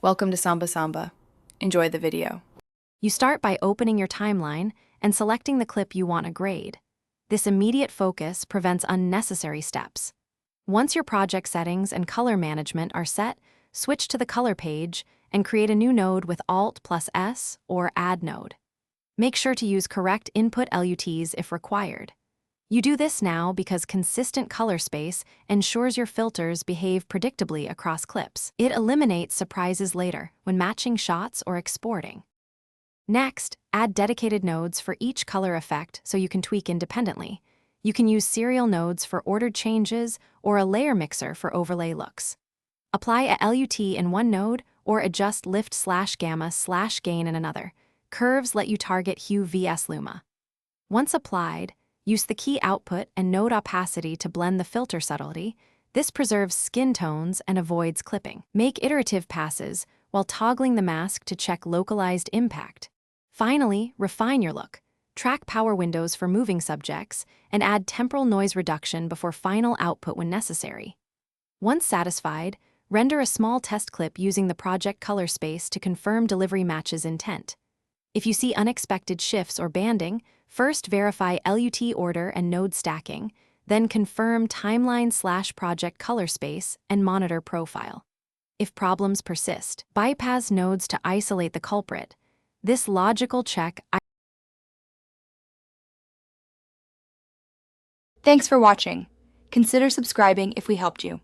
Welcome to Samba Samba. Enjoy the video. You start by opening your timeline and selecting the clip you want to grade. This immediate focus prevents unnecessary steps. Once your project settings and color management are set, switch to the color page and create a new node with Alt+S or Add Node. Make sure to use correct input LUTs if required. You do this now because consistent color space ensures your filters behave predictably across clips. It eliminates surprises later when matching shots or exporting. Next, add dedicated nodes for each color effect so you can tweak independently. You can use serial nodes for ordered changes or a layer mixer for overlay looks. Apply a LUT in one node or adjust lift/gamma/gain in another. Curves let you target hue vs luma. Once applied, use the key output and node opacity to blend the filter subtlety. This preserves skin tones and avoids clipping. Make iterative passes while toggling the mask to check localized impact. Finally, refine your look. Track power windows for moving subjects and add temporal noise reduction before final output when necessary. Once satisfied, render a small test clip using the project color space to confirm delivery matches intent. If you see unexpected shifts or banding, first verify LUT order and node stacking, then confirm timeline/project color space and monitor profile. If problems persist, bypass nodes to isolate the culprit. This logical check. Thanks for watching. Consider subscribing if we helped you.